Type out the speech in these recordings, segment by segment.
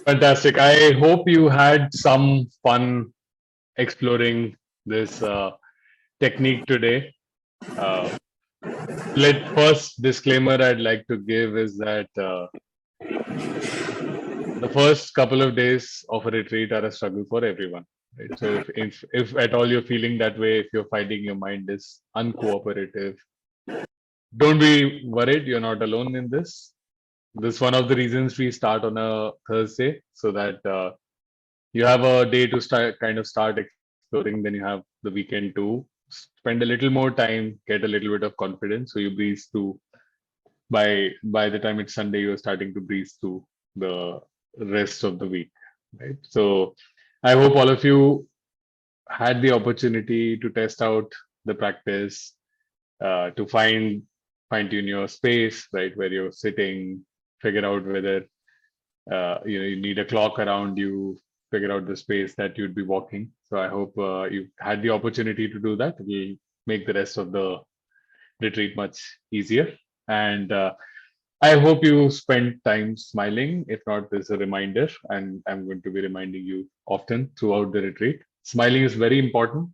Fantastic. I hope you had some fun exploring this technique today. Uh, let first disclaimer I'd like to give is that the first couple of days of a retreat are a struggle for everyone. Right? So if at all you're feeling that way, if you're finding your mind is uncooperative, don't be worried. You're not alone in this. This is one of the reasons we start on a Thursday so that you have a day to start exploring. Then you have the weekend to spend a little more time, get a little bit of confidence. So you breeze through. By the time it's Sunday, you're starting to breeze through the rest of the week, right? So I hope all of you had the opportunity to test out the practice, to fine tune your space, right, where you're sitting, figure out whether you need a clock around you, figure out the space that you'd be walking. So I hope you had the opportunity to do that. It will make the rest of the retreat much easier. And I hope you spend time smiling. If not, there's a reminder, and I'm going to be reminding you often throughout the retreat. Smiling is very important.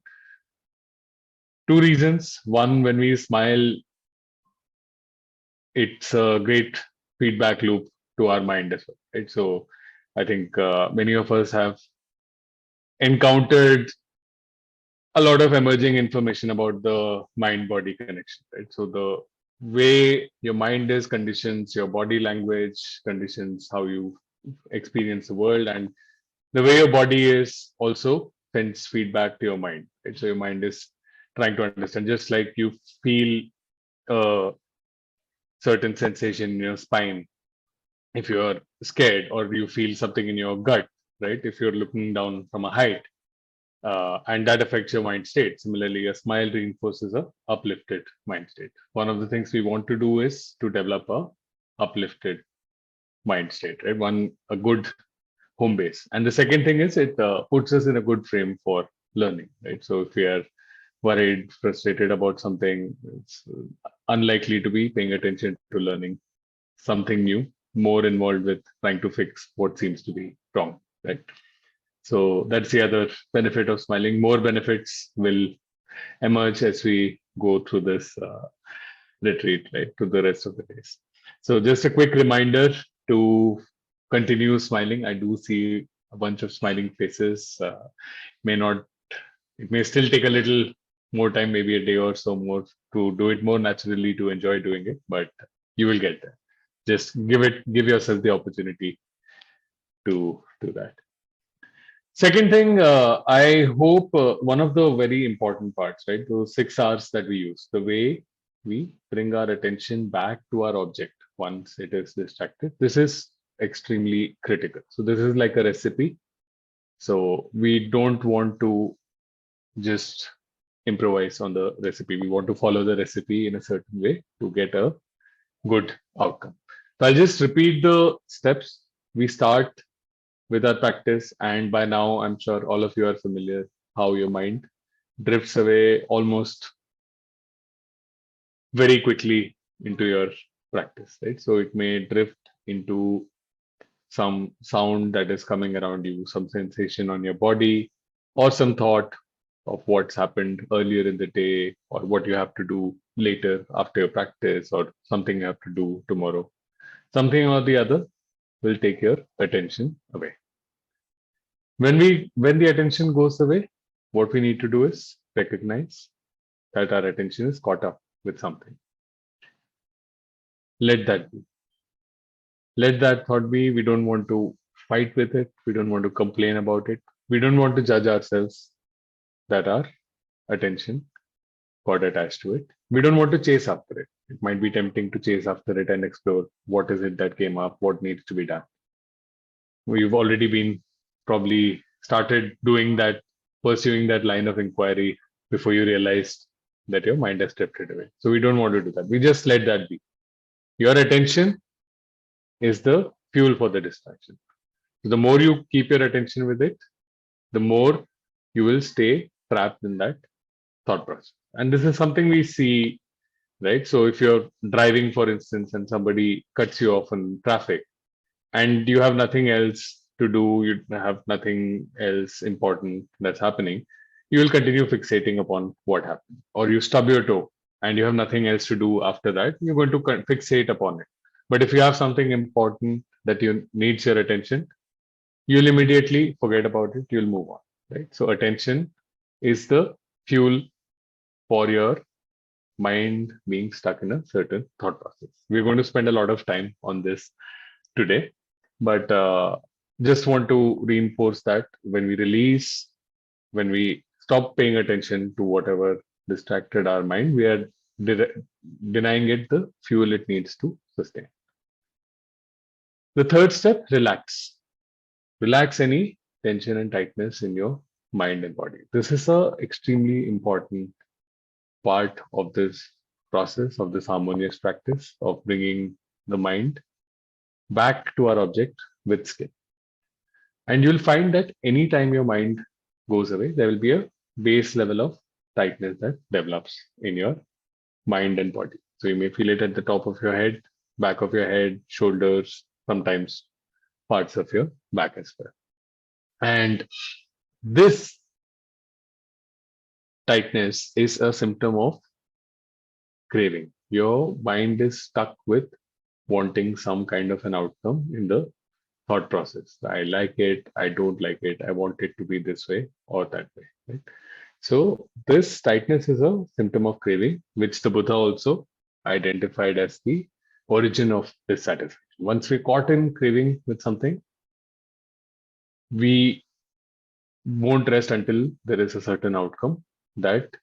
Two reasons. One, when we smile, it's a great feedback loop to our mind as well, right? So I think many of us have encountered a lot of emerging information about the mind body connection, right? So the way your mind is conditions your body language, conditions how you experience the world, and the way your body is also sends feedback to your mind, right? So your mind is trying to understand, just like you feel a certain sensation in your spine if you're scared, or you feel something in your gut, right, if you're looking down from a height, and that affects your mind state. Similarly, a smile reinforces a uplifted mind state. One of the things we want to do is to develop a uplifted mind state, right? One, a good home base, and the second thing is it puts us in a good frame for learning, right? So if we are worried, frustrated about something, it's unlikely to be paying attention to learning something new, more involved with trying to fix what seems to be wrong, right? So that's the other benefit of smiling. More benefits will emerge as we go through this retreat, right, to the rest of the days. So just a quick reminder to continue smiling. I do see a bunch of smiling faces. May not, it may still take a little more time, maybe a day or so more, to do it more naturally, to enjoy doing it, but you will get there. Just give yourself the opportunity to do that. Second thing, I hope one of the very important parts, right, those 6 hours that we use, the way we bring our attention back to our object once it is distracted, this is extremely critical. So this is like a recipe. So we don't want to just improvise on the recipe. We want to follow the recipe in a certain way to get a good outcome. So I'll just repeat the steps. We start with our practice, and by now I'm sure all of you are familiar how your mind drifts away almost very quickly into your practice, right? So it may drift into some sound that is coming around you, some sensation on your body, or some thought of what's happened earlier in the day, or what you have to do later after your practice, or something you have to do tomorrow. Something or the other will take your attention away. When the attention goes away, what we need to do is recognize that our attention is caught up with something. Let that be. Let that thought be. We don't want to fight with it. We don't want to complain about it. We don't want to judge ourselves that our attention got attached to it. We don't want to chase after it. It might be tempting to chase after it and explore what is it that came up, what needs to be done. We've already been probably started doing that, pursuing that line of inquiry before you realized that your mind has drifted away. So we don't want to do that. We just let that be. Your attention is the fuel for the distraction. So the more you keep your attention with it, the more you will stay trapped in that thought process. And this is something we see, right? So if you're driving, for instance, and somebody cuts you off in traffic, and you have nothing else to do, you have nothing else important that's happening, you will continue fixating upon what happened. Or you stub your toe and you have nothing else to do after that, you're going to fixate upon it. But if you have something important that you needs your attention, you'll immediately forget about it, you'll move on, right? So attention is the fuel for your mind being stuck in a certain thought process. We're going to spend a lot of time on this today, but just want to reinforce that when we stop paying attention to whatever distracted our mind, we are denying it the fuel it needs to sustain. The third step, relax. Relax any tension and tightness in your mind and body. This is a extremely important part of this process, of this harmonious practice of bringing the mind back to our object with skill. And you'll find that anytime your mind goes away, there will be a base level of tightness that develops in your mind and body. So you may feel it at the top of your head, back of your head, shoulders, sometimes parts of your back as well. And this tightness is a symptom of craving. Your mind is stuck with wanting some kind of an outcome in the thought process. I like it, I don't like it, I want it to be this way or that way. Right? So this tightness is a symptom of craving, which the Buddha also identified as the origin of dissatisfaction. Once we're caught in craving with something, we won't rest until there is a certain outcome that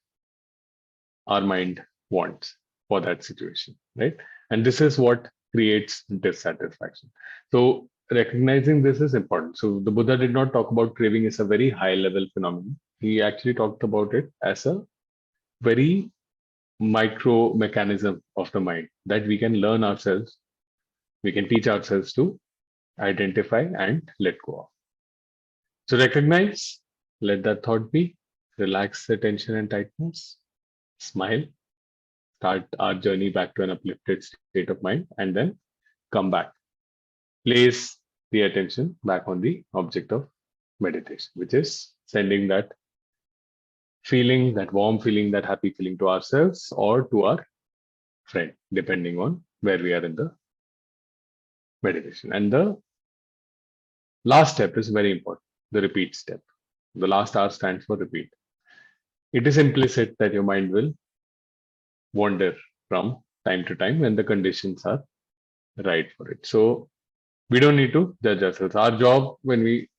our mind wants for that situation, right? And this is what creates dissatisfaction. So recognizing this is important. So the Buddha did not talk about craving as a very high level phenomenon. He actually talked about it as a very micro mechanism of the mind that we can learn ourselves, we can teach ourselves to identify and let go of. So recognize, let that thought be, relax the tension and tightness, smile, start our journey back to an uplifted state of mind, and then come back. Place the attention back on the object of meditation, which is sending that feeling, that warm feeling, that happy feeling to ourselves or to our friend, depending on where we are in the meditation. And the last step is very important, the repeat step. The last R stands for repeat. It is implicit that your mind will wander from time to time when the conditions are right for it. So we don't need to judge ourselves. Our job when we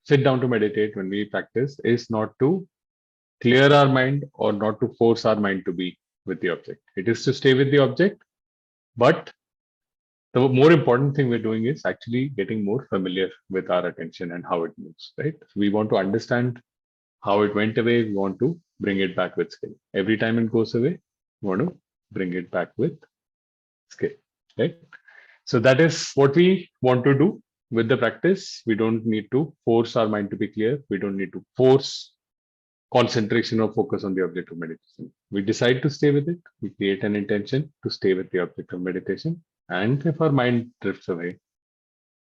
sit down to meditate, when we practice, is not to clear our mind or not to force our mind to be with the object. It is to stay with the object, but the more important thing we're doing is actually getting more familiar with our attention and how it moves, right? So we want to understand how it went away. We want to bring it back with skill. Every time it goes away, we want to bring it back with skill, right? So that is what we want to do with the practice. We don't need to force our mind to be clear. We don't need to force concentration or focus on the object of meditation. We decide to stay with it. We create an intention to stay with the object of meditation. And if our mind drifts away,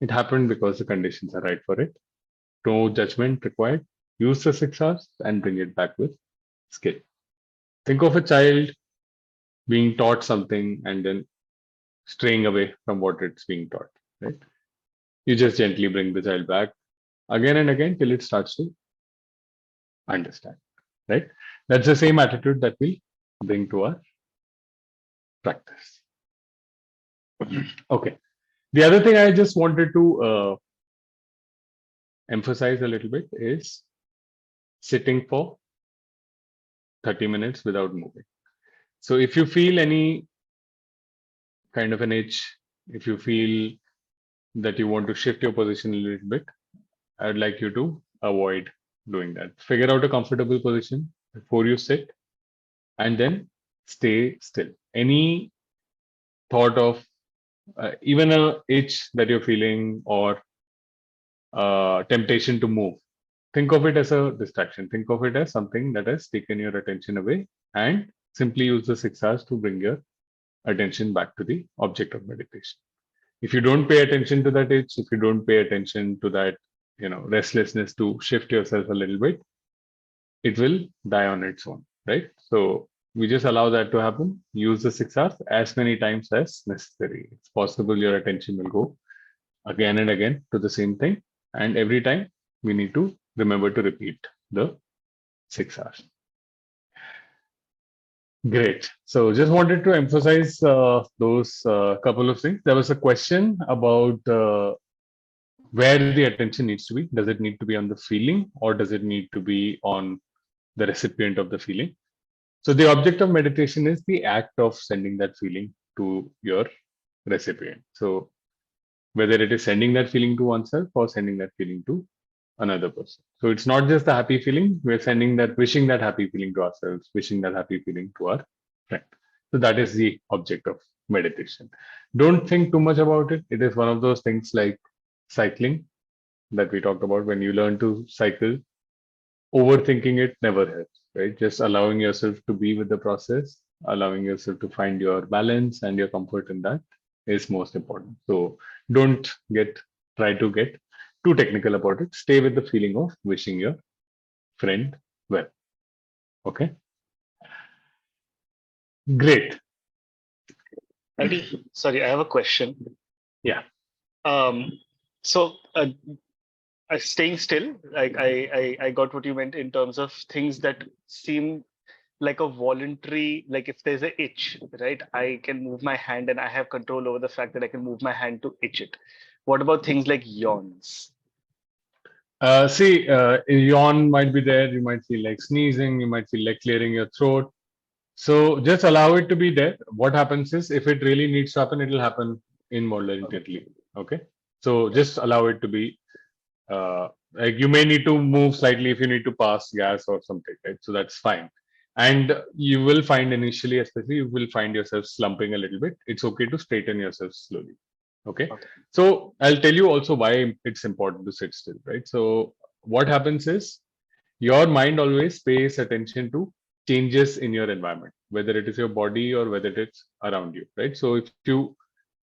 it happened because the conditions are right for it. No judgment required. Use the 6 hours and bring it back with skill. Think of a child being taught something and then straying away from what it's being taught, right? You just gently bring the child back again and again till it starts to understand, right? That's the same attitude that we bring to our practice. Okay. The other thing I just wanted to emphasize a little bit is sitting for 30 minutes without moving. So if you feel any kind of an itch, if you feel that you want to shift your position a little bit, I would like you to avoid doing that. Figure out a comfortable position before you sit and then stay still. Any thought of even a itch that you're feeling or temptation to move, think of it as a distraction. Think of it as something that has taken your attention away, and simply use the 6 hours to bring your attention back to the object of meditation. If you don't pay attention to that itch, if you don't pay attention to that, restlessness to shift yourself a little bit, it will die on its own, right? So we just allow that to happen. Use the 6 hours as many times as necessary. It's possible your attention will go again and again to the same thing. And every time we need to remember to repeat the 6 hours. Great. So just wanted to emphasize those couple of things. There was a question about where the attention needs to be. Does it need to be on the feeling or does it need to be on the recipient of the feeling? So the object of meditation is the act of sending that feeling to your recipient. So whether it is sending that feeling to oneself or sending that feeling to another person. So it's not just the happy feeling, we're sending that, wishing that happy feeling to ourselves, wishing that happy feeling to our friend. So that is the object of meditation. Don't think too much about it. It is one of those things like cycling that we talked about. When you learn to cycle, overthinking it never helps, right? Just allowing yourself to be with the process, allowing yourself to find your balance and your comfort in that is most important. So don't try to get too technical about it. Stay with the feeling of wishing your friend well. Okay. Great. Sorry, I have a question. Yeah. So staying still, like I got what you meant in terms of things that seem like a voluntary, like if there's an itch, right? I can move my hand and I have control over the fact that I can move my hand to itch it. What about things like yawns? Yawn might be there. You might feel like sneezing. You might feel like clearing your throat. So just allow it to be there. What happens is, if it really needs to happen, it will happen involuntarily. Okay. So just allow it to be. Like you may need to move slightly if you need to pass gas or something, right? So that's fine. And you will find initially, especially, you will find yourself slumping a little bit. It's okay to straighten yourself slowly. Okay. So I'll tell you also why it's important to sit still, right? So what happens is your mind always pays attention to changes in your environment, whether it is your body or whether it's around you, right? So if you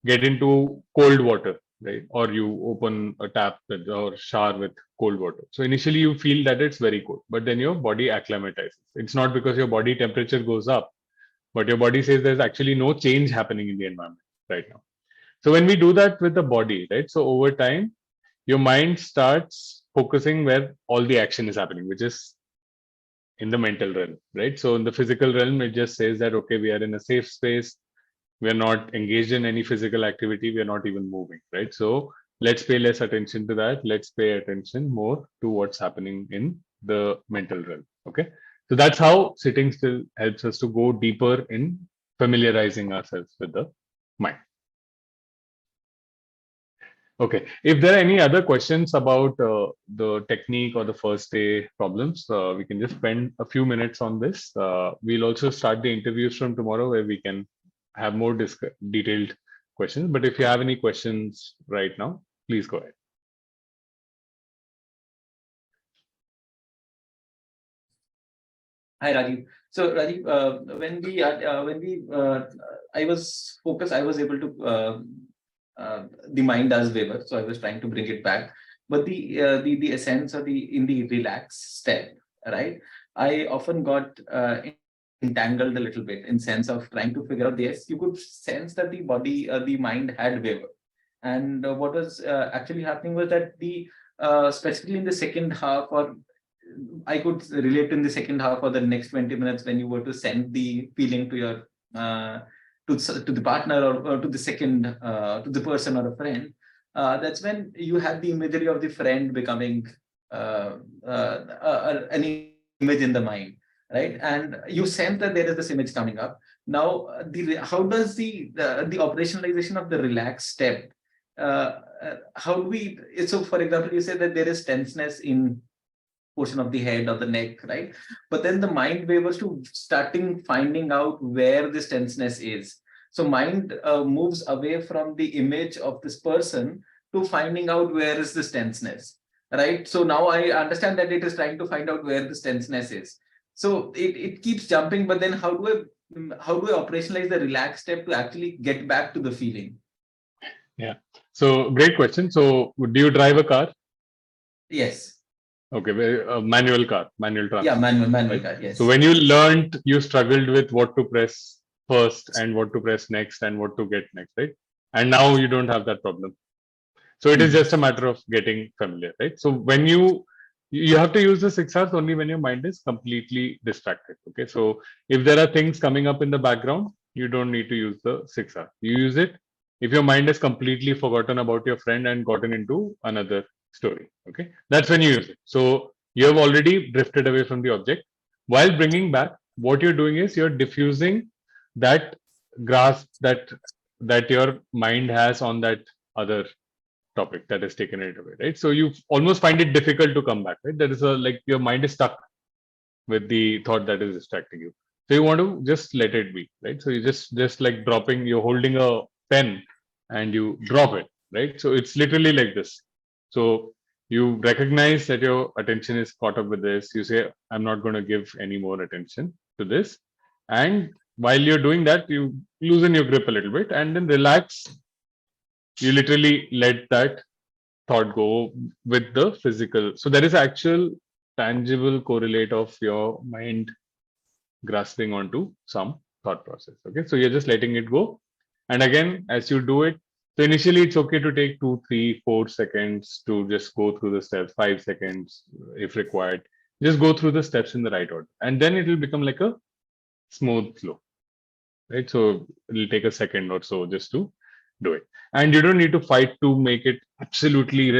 get into cold water, right, or you open a tap or shower with cold water, so initially you feel that it's very cold, but then your body acclimatizes. It's not because your body temperature goes up, but your body says there's actually no change happening in the environment right now. So when we do that with the body, right, so over time your mind starts focusing where all the action is happening, which is in the mental realm, right? So in the physical realm, it just says that, okay, we are in a safe space. We are not engaged in any physical activity. We are not even moving, right? So let's pay less attention to that. Let's pay attention more to what's happening in the mental realm. Okay. So that's how sitting still helps us to go deeper in familiarizing ourselves with the mind. Okay. If there are any other questions about the technique or the first day problems, we can just spend a few minutes on this. We'll also start the interviews from tomorrow where we can have more detailed questions. But if you have any questions right now, please go ahead. Hi, Rajiv. So, Rajiv, I was focused. I was able to the mind does waver, so I was trying to bring it back. But the essence of in the relax step, right? I often got entangled a little bit in sense of trying to figure out. Yes, you could sense that the body, the mind had wavered, and what was actually happening was that the specifically in the second half, or I could relate in the second half or the next 20 minutes when you were to send the feeling to your to the partner or to the second to the person or a friend. That's when you had the imagery of the friend becoming an image in the mind, right? And you sense that there is this image coming up. Now, how does the operationalization of the relaxed step? How do we? So, for example, you said that there is tenseness in portion of the head or the neck, right? But then the mind wavers to finding out where this tenseness is. So mind moves away from the image of this person to finding out where is this tenseness, right? So now I understand that it is trying to find out where this tenseness is. So it keeps jumping, but then how do I operationalize the relaxed step to actually get back to the feeling? So great question. So do you drive a car? Yes. Okay, a manual car, manual Yeah, transmission. manual Right? car. Yes. So when you learned, you struggled with what to press first and what to press next and what to get next, right? And now you don't have that problem. So it is Hmm. just a matter of getting familiar, right? So when you have to use the 6 hours only when your mind is completely distracted. Okay, so if there are things coming up in the background, you don't need to use the 6 hours. You use it if your mind is completely forgotten about your friend and gotten into another story. Okay, that's when you use it. So you have already drifted away from the object. While bringing back, what you're doing is you're diffusing that grasp that your mind has on that other topic that has taken it away, right? So you almost find it difficult to come back, right? There is a like your mind is stuck with the thought that is distracting you. So you want to just let it be, right? So you just like dropping, you're holding a pen and you drop it, right? So it's literally like this. So you recognize that your attention is caught up with this. You say, I'm not going to give any more attention to this. And while you're doing that, you loosen your grip a little bit and then relax. You literally let that thought go with the physical. So there is actual tangible correlate of your mind grasping onto some thought process. Okay, so you're just letting it go. And again, as you do it, so initially it's okay to take 2, 3, 4 seconds to just go through the steps, 5 seconds if required. Just go through the steps in the right order. And then it will become like a smooth flow, right? So it'll take a second or so just to do it, and you don't need to fight to make it absolutely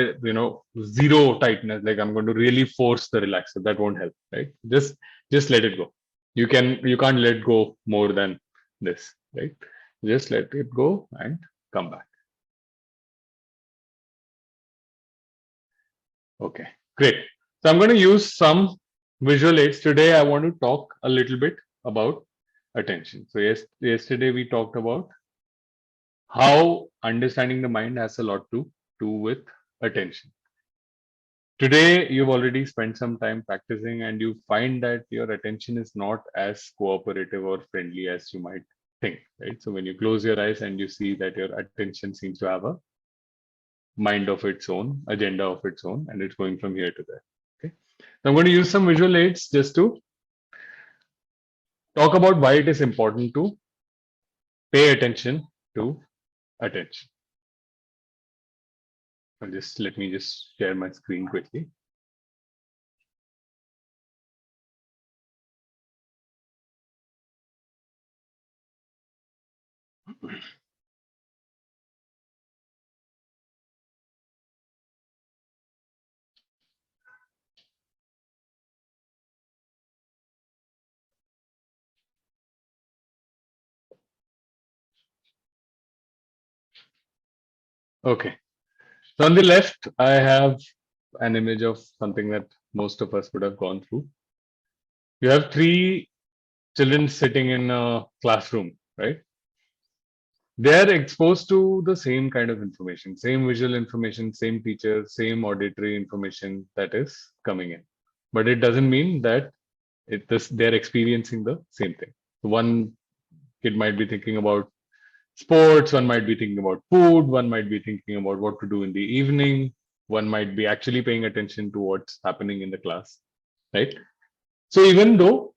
zero tightness, like I'm going to really force the relaxer. That won't help, right? Just let it go. You can't let go more than this, right? Just let it go and come back. Okay, great. So I'm going to use some visual aids today. I want to talk a little bit about attention. So yesterday we talked about how understanding the mind has a lot to do with attention. Today, you've already spent some time practicing and you find that your attention is not as cooperative or friendly as you might think, right? So when you close your eyes and you see that your attention seems to have a mind of its own, agenda of its own, and it's going from here to there. Okay. So I'm going to use some visual aids just to talk about why it is important to pay attention to attention. Let me just share my screen quickly. Okay. So on the left, I have an image of something that most of us would have gone through. You have three children sitting in a classroom, right? They're exposed to the same kind of information, same visual information, same teacher, same auditory information that is coming in. But it doesn't mean that they're experiencing the same thing. One kid might be thinking about sports, one might be thinking about food, one might be thinking about what to do in the evening, one might be actually paying attention to what's happening in the class, right? So even though,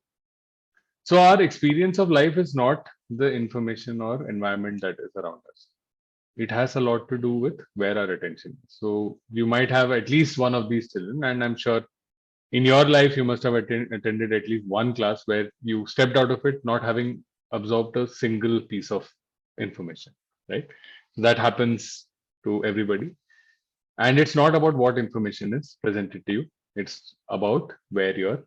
so our experience of life is not the information or environment that is around us. It has a lot to do with where our attention is. So you might have at least one of these children, and I'm sure in your life you must have attended at least one class where you stepped out of it not having absorbed a single piece of information, right? That happens to everybody. And it's not about what information is presented to you, it's about where your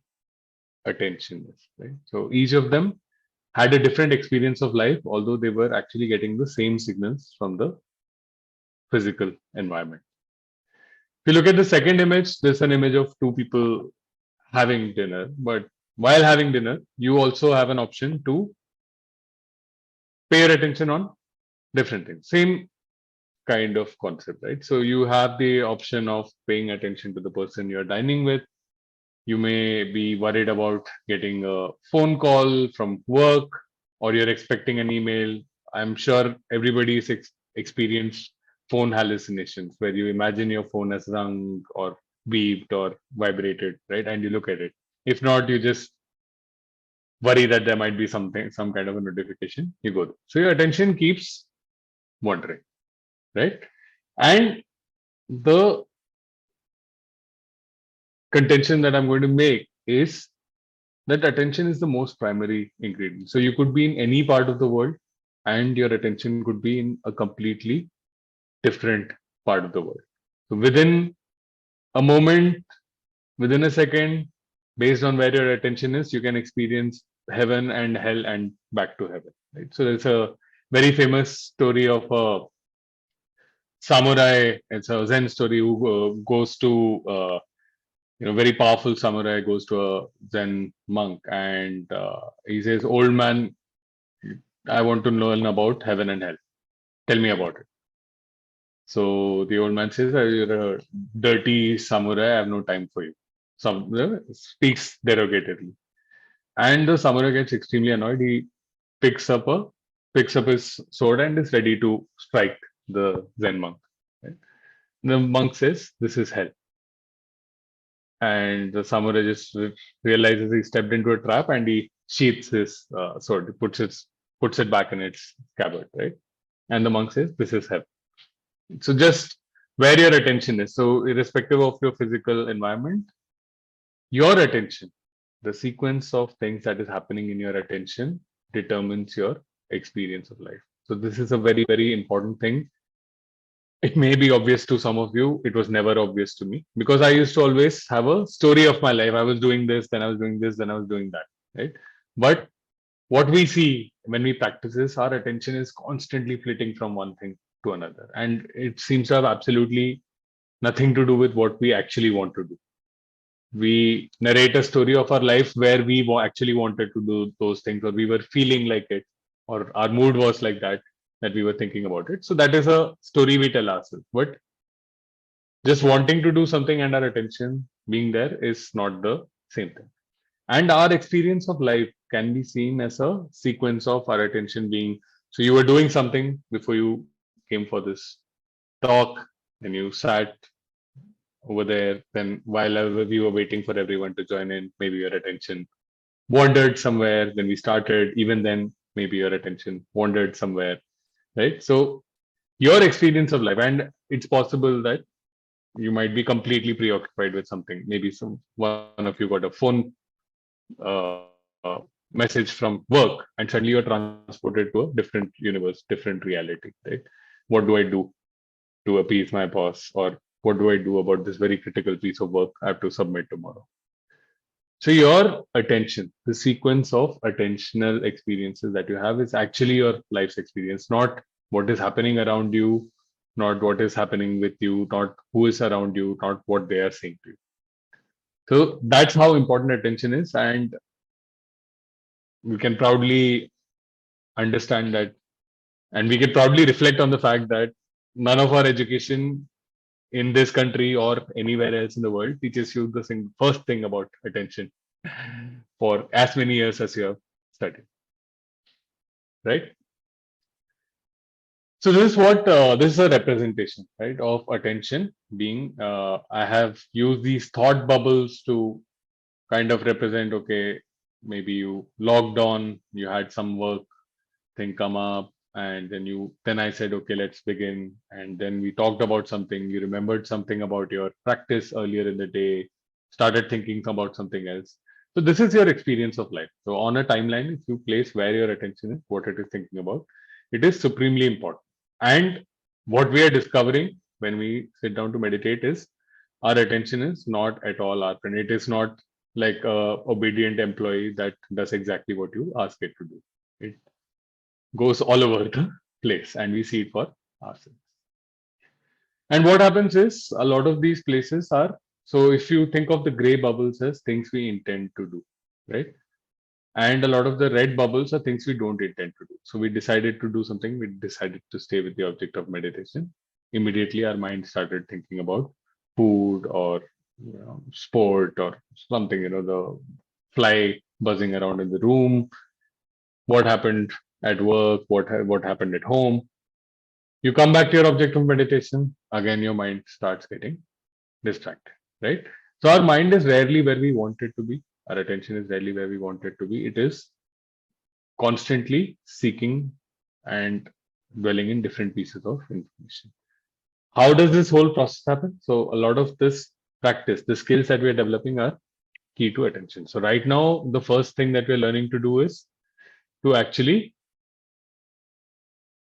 attention is, right? So each of them had a different experience of life, although they were actually getting the same signals from the physical environment. If you look at the second image, there's an image of two people having dinner, but while having dinner, you also have an option to pay your attention on different things. Same kind of concept, right? So you have the option of paying attention to the person you're dining with. You may be worried about getting a phone call from work or you're expecting an email. I'm sure everybody is experienced phone hallucinations, where you imagine your phone has rung or beeped or vibrated, right? And you look at it. If not, you just worry that there might be something, some kind of a notification. You go there. So your attention keeps wandering, right? And the contention that I'm going to make is that attention is the most primary ingredient. So you could be in any part of the world and your attention could be in a completely different part of the world. So within a moment, within a second, based on where your attention is, you can experience heaven and hell and back to heaven. Right. So there's a very famous story of a samurai. It's a Zen story who goes to very powerful samurai goes to a Zen monk and he says, "Old man, I want to learn about heaven and hell. Tell me about it." So the old man says, "You're a dirty samurai. I have no time for you." Some speaks derogatively, and the samurai gets extremely annoyed. He picks up a picks up his sword and is ready to strike the Zen monk. Right? The monk says, "This is hell," and the samurai just realizes he stepped into a trap and he sheaths his sword, puts it back in its scabbard, right? And the monk says, "This is heaven." So just where your attention is. So irrespective of your physical environment, your attention, the sequence of things that is happening in your attention determines your experience of life. So this is a very, very important thing. It may be obvious to some of you. It was never obvious to me because I used to always have a story of my life. I was doing this, then I was doing this, then I was doing that, right? But what we see when we practice this, our attention is constantly flitting from one thing to another. And it seems to have absolutely nothing to do with what we actually want to do. We narrate a story of our life where we actually wanted to do those things, or we were feeling like it, or our mood was like that we were thinking about it. So that is a story we tell ourselves. But just wanting to do something and our attention being there is not the same thing. And our experience of life can be seen as a sequence of our attention being. So you were doing something before you came for this talk, and you sat over there. Then while we were waiting for everyone to join in, maybe your attention wandered somewhere. Then we started. Even then, maybe your attention wandered somewhere, right? So your experience of life, and it's possible that you might be completely preoccupied with something. Maybe one of you got a phone uh, message from work, and suddenly you're transported to a different universe, different reality, right? What do I do to appease my boss, or what do I do about this very critical piece of work I have to submit tomorrow? So your attention, the sequence of attentional experiences that you have is actually your life's experience, not what is happening around you, not what is happening with you, not who is around you, not what they are saying to you. So that's how important attention is. And we can proudly understand that, and we can proudly reflect on the fact that none of our education in this country or anywhere else in the world teaches you the first thing about attention for as many years as you have studied, right? So this is what this is a representation, right, of attention being. I have used these thought bubbles to kind of represent. Okay, maybe you logged on, you had some work thing come up, and then I said, okay, let's begin. And then we talked about something. You remembered something about your practice earlier in the day, started thinking about something else. So this is your experience of life. So on a timeline, if you place where your attention is, what it is thinking about, it is supremely important. And what we are discovering when we sit down to meditate is our attention is not at all our friend. It is not like a obedient employee that does exactly what you ask it to do. It goes all over the place, and we see it for ourselves. And what happens is a lot of these places are, so if you think of the gray bubbles as things we intend to do, right? And a lot of the red bubbles are things we don't intend to do. So we decided to do something, we decided to stay with the object of meditation. Immediately our mind started thinking about food or sport or something, the fly buzzing around in the room, what happened at work, what happened at home. You come back to your object of meditation, again, your mind starts getting distracted, right? So our mind is rarely where we want it to be. Our attention is rarely where we want it to be. It is constantly seeking and dwelling in different pieces of information. How does this whole process happen? So a lot of this practice, the skills that we're developing are key to attention. So right now, the first thing that we're learning to do is to actually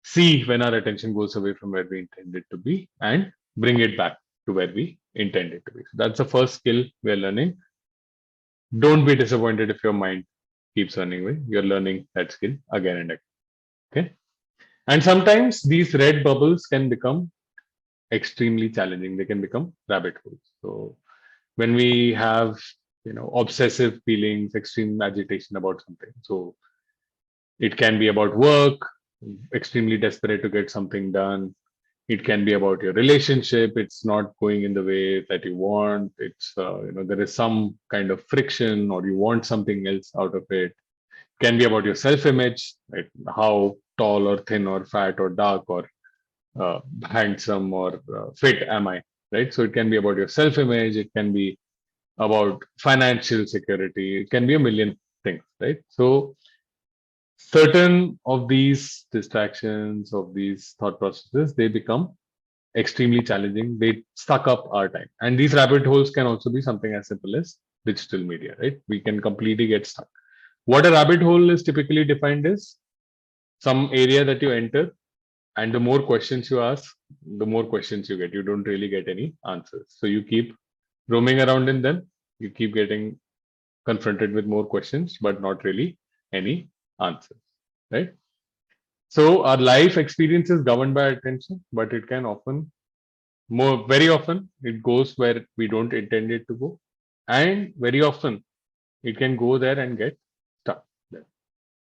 see when our attention goes away from where we intend it to be and bring it back to where we intend it to be. So that's the first skill we're learning. Don't be disappointed if your mind keeps running away. You're learning that skill again and again. Okay. And sometimes these red bubbles can become extremely challenging. They can become rabbit holes. So when we have, obsessive feelings, extreme agitation about something. So it can be about work, extremely desperate to get something done. It can be about your relationship. It's not going in the way that you want. It's, there is some kind of friction or you want something else out of it. Can be about your self-image, right? How tall or thin or fat or dark or handsome or fit am I, right? So it can be about your self-image. It can be about financial security. It can be a million things, right? So certain of these distractions, of these thought processes, they become extremely challenging. They suck up our time. And these rabbit holes can also be something as simple as digital media, right? We can completely get stuck. What a rabbit hole is typically defined as some area that you enter, and the more questions you ask, the more questions you get. You don't really get any answers. So you keep roaming around in them. You keep getting confronted with more questions, but not really any answers, right? So our life experience is governed by attention, but it can very often, it goes where we don't intend it to go. And very often, it can go there and get stuck there.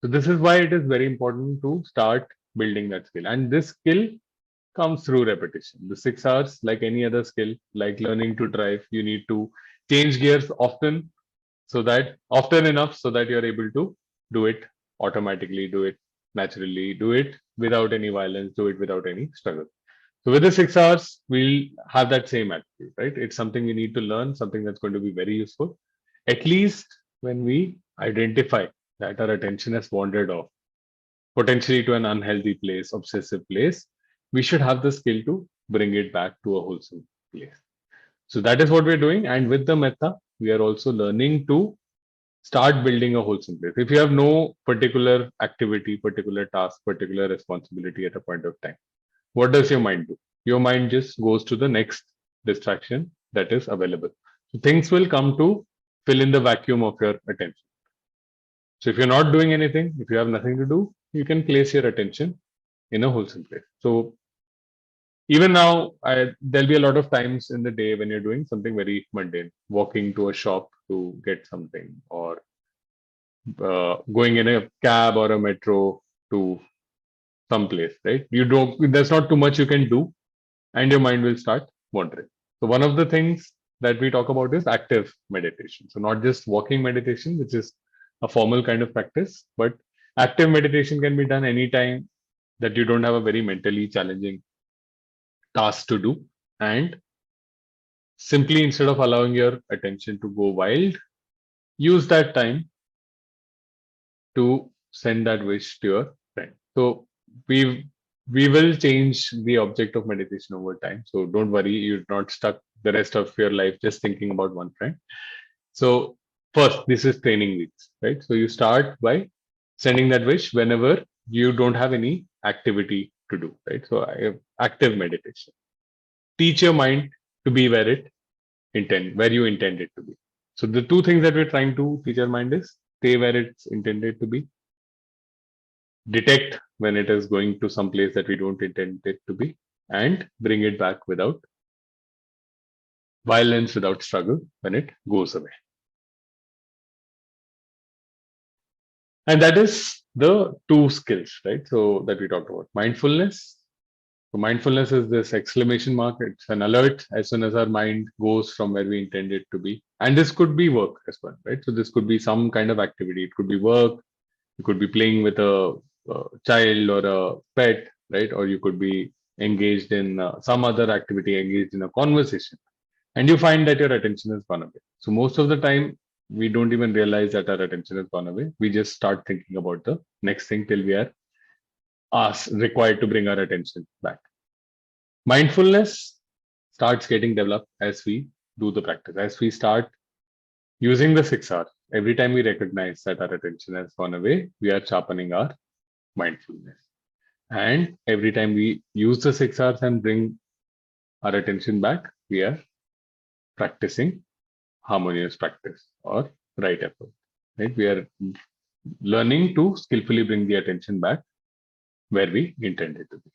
So this is why it is very important to start building that skill. And this skill comes through repetition. The 6 hours, like any other skill, like learning to drive, you need to change gears often enough so that you're able to do it automatically, do it naturally, do it without any violence, do it without any struggle. So with the 6 hours, we'll have that same attitude, right? It's something we need to learn, something that's going to be very useful. At least when we identify that our attention has wandered off, potentially to an unhealthy place, obsessive place, we should have the skill to bring it back to a wholesome place. So that is what we're doing. And with the metta, we are also learning to start building a wholesome place. If you have no particular activity, particular task, particular responsibility at a point of time, what does your mind do? Your mind just goes to the next distraction that is available. So things will come to fill in the vacuum of your attention. So if you're not doing anything, if you have nothing to do, you can place your attention in a wholesome place. So even now, there'll be a lot of times in the day when you're doing something very mundane, walking to a shop to get something, or going in a cab or a metro to some place, right? There's not too much you can do, and your mind will start wandering. So one of the things that we talk about is active meditation. So not just walking meditation, which is a formal kind of practice, but active meditation can be done anytime that you don't have a very mentally challenging task to do. And simply, instead of allowing your attention to go wild, use that time to send that wish to your friend. So we will change the object of meditation over time. So don't worry, you're not stuck the rest of your life just thinking about one friend. So first, this is training weeks, right? So you start by sending that wish whenever you don't have any activity to do, right? So I have active meditation. Teach your mind to be where you intend it to be. So the two things that we're trying to teach our mind is stay where it's intended to be, detect when it is going to some place that we don't intend it to be, and bring it back without violence, without struggle when it goes away. And that is the two skills, right? So that we talked about. Mindfulness. So mindfulness is this exclamation mark. It's an alert as soon as our mind goes from where we intend it to be. And this could be work as well, right? So this could be some kind of activity. It could be work. You could be playing with a child or a pet, right? Or you could be engaged in some other activity, engaged in a conversation, and you find that your attention has gone away. So most of the time, we don't even realize that our attention has gone away. We just start thinking about the next thing till we are required to bring our attention back. Mindfulness starts getting developed as we do the practice, as we start using the 6R. Every time we recognize that our attention has gone away, we are sharpening our mindfulness. And every time we use the 6Rs and bring our attention back, we are practicing harmonious practice or right effort. Right? We are learning to skillfully bring the attention back where we intended to be.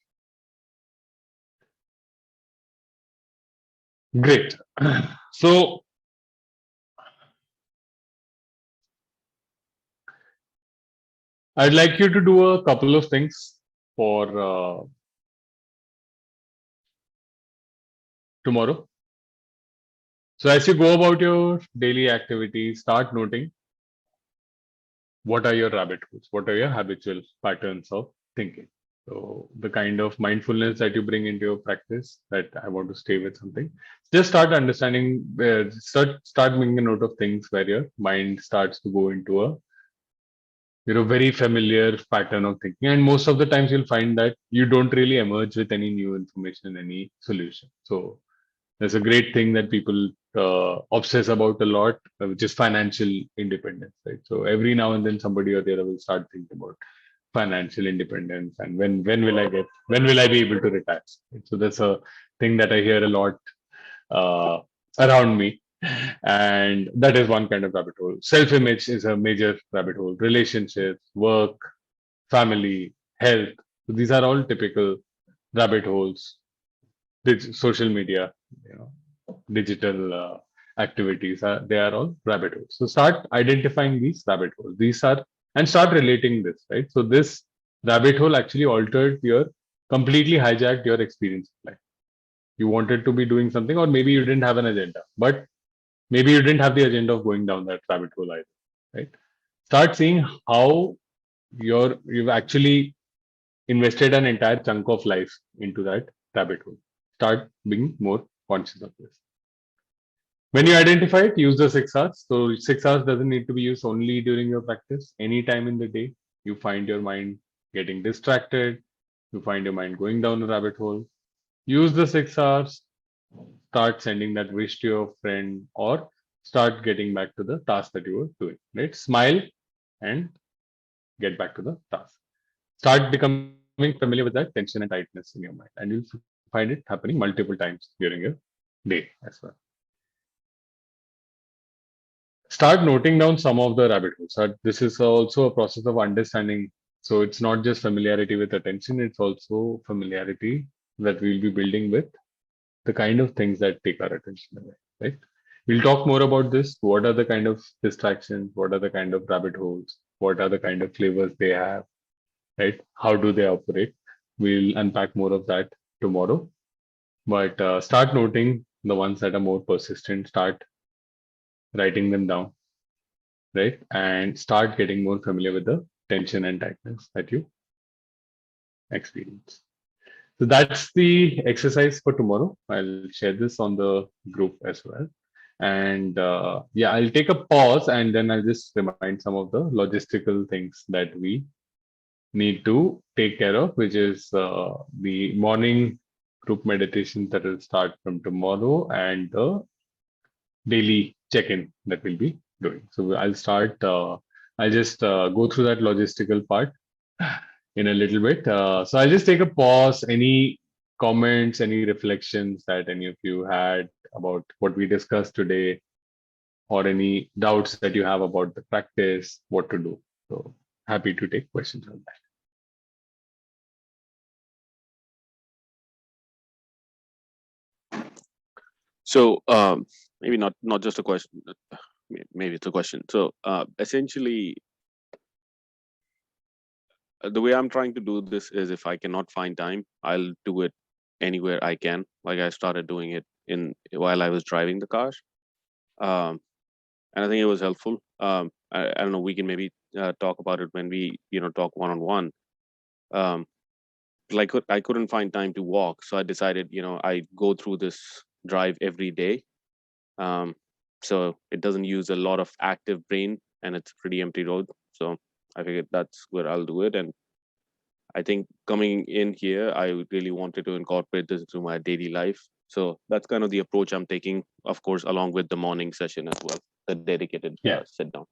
Great. So I'd like you to do a couple of things for tomorrow. So as you go about your daily activities, start noting what are your rabbit holes, what are your habitual patterns of thinking. So the kind of mindfulness that you bring into your practice, that I want to stay with something. Just start understanding where start making a note of things where your mind starts to go into a very familiar pattern of thinking. And most of the times you'll find that you don't really emerge with any new information, any solution. So there's a great thing that people obsess about a lot, which is financial independence, right? So every now and then somebody or the other will start thinking about financial independence and when will I be able to retire? Right? So that's a thing that I hear a lot uh, around me. And that is one kind of rabbit hole. Self-image is a major rabbit hole. Relationships, work, family, health. So these are all typical rabbit holes. Social media, digital activities, they are all rabbit holes. So start identifying these rabbit holes. These are, and start relating this, right? So this rabbit hole actually completely hijacked your experience of life. You wanted to be doing something, or maybe you didn't have an agenda, but maybe you didn't have the agenda of going down that rabbit hole either, right? Start seeing how you've actually invested an entire chunk of life into that rabbit hole. Start being more conscious of this. When you identify it, use the 6Rs. So 6Rs doesn't need to be used only during your practice. Any time in the day, you find your mind getting distracted, you find your mind going down a rabbit hole. Use the 6Rs, start sending that wish to your friend, or start getting back to the task that you were doing. Right? Smile and get back to the task. Start becoming familiar with that tension and tightness in your mind, and you'll find it happening multiple times during your day as well. Start noting down some of the rabbit holes. This is also a process of understanding. So it's not just familiarity with attention, it's also familiarity that we'll be building with the kind of things that take our attention away, right? We'll talk more about this. What are the kind of distractions? What are the kind of rabbit holes? What are the kind of flavors they have, right? How do they operate? We'll unpack more of that tomorrow. But start noting the ones that are more persistent, start writing them down, right? And start getting more familiar with the tension and tightness that you experience. So that's the exercise for tomorrow. I'll share this on the group as well. And yeah, I'll take a pause and then I'll just remind some of the logistical things that we need to take care of, which is the morning group meditation that will start from tomorrow and the daily check-in that we'll be doing. So I'll start, I'll just go through that logistical part in a little bit. So I'll just take a pause. Any comments, any reflections that any of you had about what we discussed today, or any doubts that you have about the practice, what to do. So happy to take questions on that. So maybe not just a question, maybe it's a question. So essentially, the way I'm trying to do this is if I cannot find time, I'll do it anywhere I can. Like I started doing it while I was driving the car. And I think it was helpful. I don't know, we can maybe talk about it when we, talk one-on-one. like I couldn't find time to walk, so I decided, I go through this drive every day. So it doesn't use a lot of active brain, and it's pretty empty road. So I figured that's where I'll do it. And I think coming in here, I really wanted to incorporate this into my daily life. So that's kind of the approach I'm taking, of course, along with the morning session as well, the dedicated Yeah. sit down.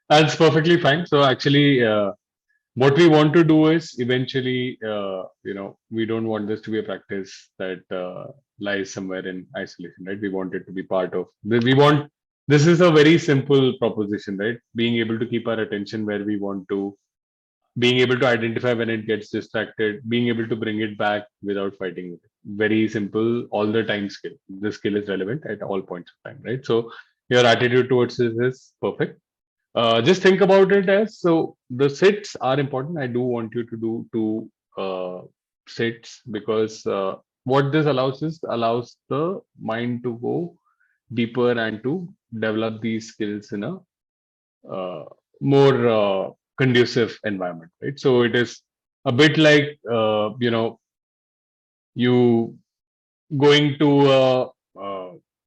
That's perfectly fine. So actually, what we want to do is eventually, we don't want this to be a practice that lies somewhere in isolation, right? We want it to be part of. This is a very simple proposition, right? Being able to keep our attention where we want to, being able to identify when it gets distracted, being able to bring it back without fighting it. Very simple, all the time skill. This skill is relevant at all points of time, right? So your attitude towards this is perfect. Just think about it as, so the sits are important. I do want you to do two sits, because what this allows the mind to go deeper and to develop these skills in a more conducive environment, right? So it is a bit like you going to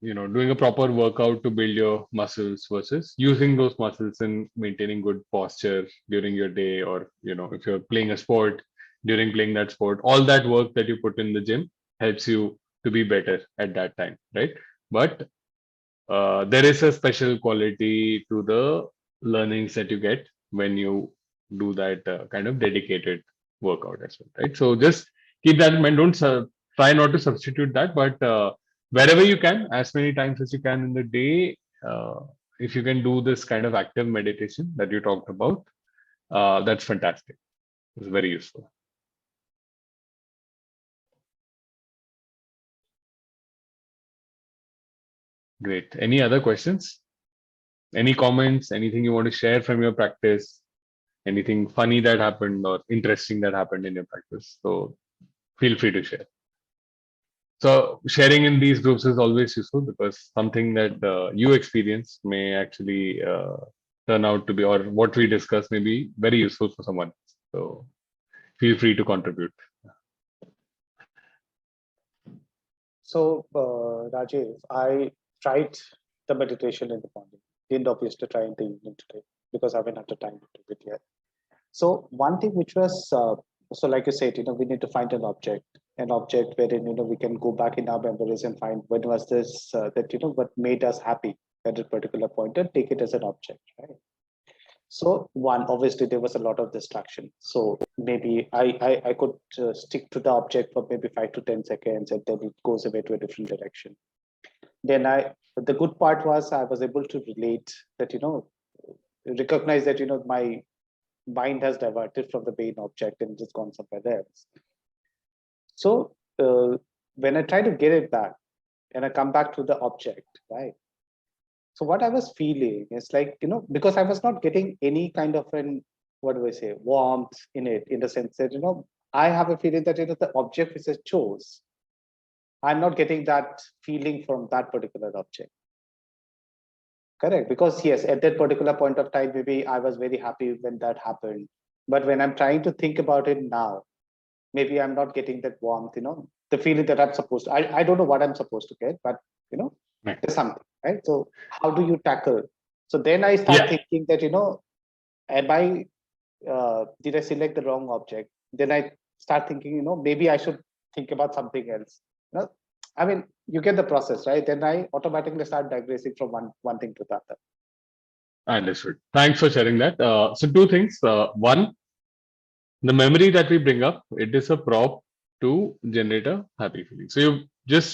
doing a proper workout to build your muscles versus using those muscles and maintaining good posture during your day, or if you're playing a sport, during playing that sport, all that work that you put in the gym helps you to be better at that time, right? But there is a special quality to the learnings that you get when you do that kind of dedicated workout as well, right? So just keep that in mind. Don't try not to substitute that, but wherever you can, as many times as you can in the day, if you can do this kind of active meditation that you talked about, that's fantastic. It's very useful. Great. Any other questions? Any comments? Anything you want to share from your practice? Anything funny that happened or interesting that happened in your practice? So feel free to share. So sharing in these groups is always useful, because something that you experience may actually turn out to be, or what we discuss may be very useful for someone else. So feel free to contribute. So, Rajesh, I tried the meditation in the morning. Didn't obviously try in the evening today because I haven't had the time to do it yet. So one thing which was, so like you said, we need to find an object wherein, we can go back in our memories and find when was this, what made us happy at a particular point, and take it as an object, right? So one, obviously there was a lot of distraction. So maybe I could stick to the object for maybe 5 to 10 seconds, and then it goes away to a different direction. Then the good part was I was able to relate that, recognize that, my mind has diverted from the main object and just gone somewhere else. So when I try to get it back and I come back to the object, right? So what I was feeling is like, because I was not getting any kind of what do I say, warmth in it, in the sense that, I have a feeling that, the object which I chose, I'm not getting that feeling from that particular object. Correct. Because yes, at that particular point of time, maybe I was very happy when that happened. But when I'm trying to think about it now, maybe I'm not getting that warmth, the feeling that I'm supposed to. I don't know what I'm supposed to get, but Right. there's something, right? So how do you tackle? So then I start thinking that, am I did I select the wrong object? Then I start thinking, maybe I should think about something else. I mean, you get the process, right? Then I automatically start digressing from one thing to the other. Understood. Thanks for sharing that. So two things. One, the memory that we bring up, it is a prop to generate a happy feeling. So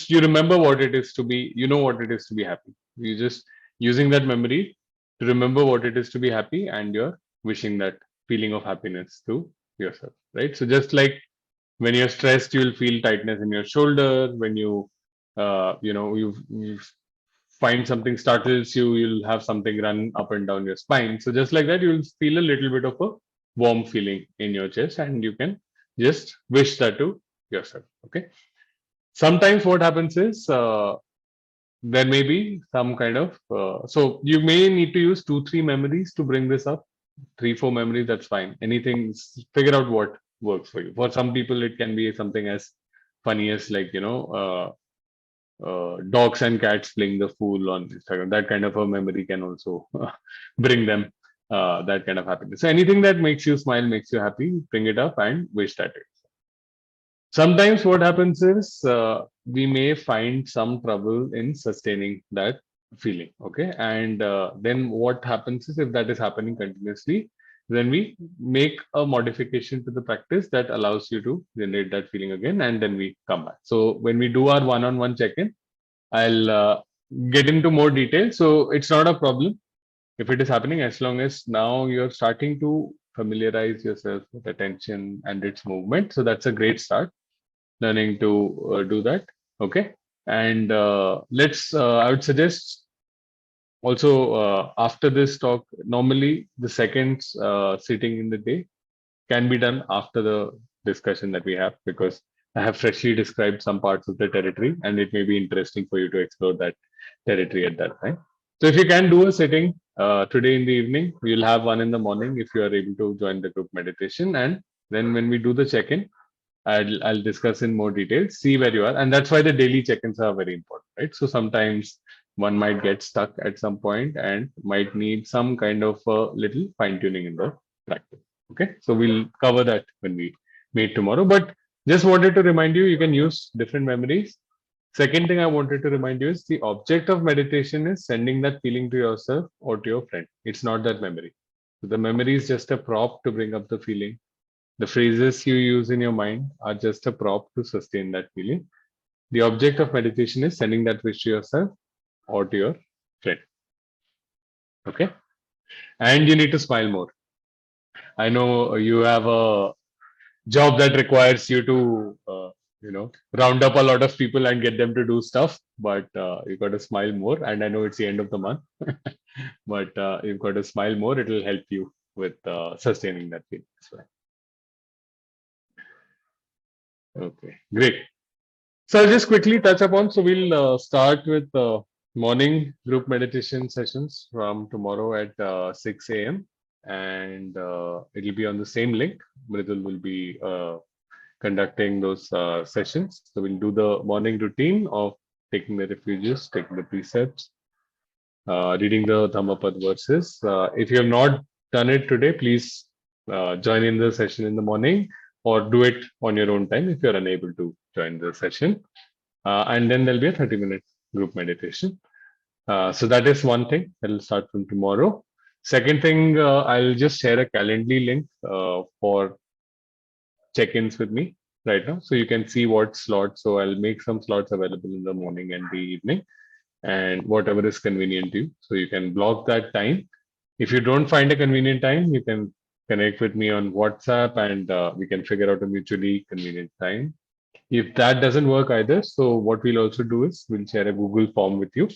you remember what it is to be, what it is to be happy. You just using that memory to remember what it is to be happy, and you're wishing that feeling of happiness to yourself, right? So just like when you're stressed, you'll feel tightness in your shoulder. When you find something startles you, you'll have something run up and down your spine. So just like that, you'll feel a little bit of a warm feeling in your chest, and you can just wish that to yourself. Okay. Sometimes what happens is there may be some kind of so you may need to use 2-3 memories to bring this up. 3-4 memories, that's fine. Anything, figure out what works for you. For some people, it can be something as funny as like, dogs and cats playing the fool on Instagram. That kind of a memory can also bring them that kind of happiness. So anything that makes you smile, makes you happy, bring it up and wish at it. Sometimes what happens is we may find some trouble in sustaining that feeling. Okay. And then what happens is if that is happening continuously, then we make a modification to the practice that allows you to generate that feeling again. And then we come back. So when we do our one-on-one check-in, I'll get into more detail. So it's not a problem if it is happening, as long as now you're starting to familiarize yourself with attention and its movement. So that's a great start, learning to do that. Okay. And I would suggest also after this talk, normally the second sitting in the day can be done after the discussion that we have, because I have freshly described some parts of the territory and it may be interesting for you to explore that territory at that time. So if you can do a sitting today in the evening, you'll have one in the morning if you are able to join the group meditation. And then when we do the check-in, I'll discuss in more detail, see where you are. And that's why the daily check-ins are very important, right? So sometimes one might get stuck at some point and might need some kind of a little fine-tuning in the practice. Okay, so we'll cover that when we meet tomorrow. But just wanted to remind you, you can use different memories. Second thing I wanted to remind you is the object of meditation is sending that feeling to yourself or to your friend. It's not that memory. So the memory is just a prop to bring up the feeling. The phrases you use in your mind are just a prop to sustain that feeling. The object of meditation is sending that wish to yourself or to your friend. Okay. And you need to smile more. I know you have a job that requires you to, round up a lot of people and get them to do stuff, but you got to smile more. And I know it's the end of the month, but you've got to smile more. It will help you with sustaining that feeling as well. Okay, great. So I'll just quickly touch upon. So we'll start with morning group meditation sessions from tomorrow at 6 a.m. And it'll be on the same link. Mridul will be conducting those sessions. So we'll do the morning routine of taking the refuges, taking the precepts, reading the Dhammapad verses. If you have not done it today, please join in the session in the morning, or do it on your own time if you're unable to join the session. And then there'll be a 30-minute group meditation. So that is one thing that will start from tomorrow. Second thing, I'll just share a Calendly link for check-ins with me right now. So you can see what slots. So I'll make some slots available in the morning and the evening, and whatever is convenient to you. So you can block that time. If you don't find a convenient time, you can connect with me on WhatsApp and we can figure out a mutually convenient time. If that doesn't work either, so what we'll also do is we'll share a Google form with you.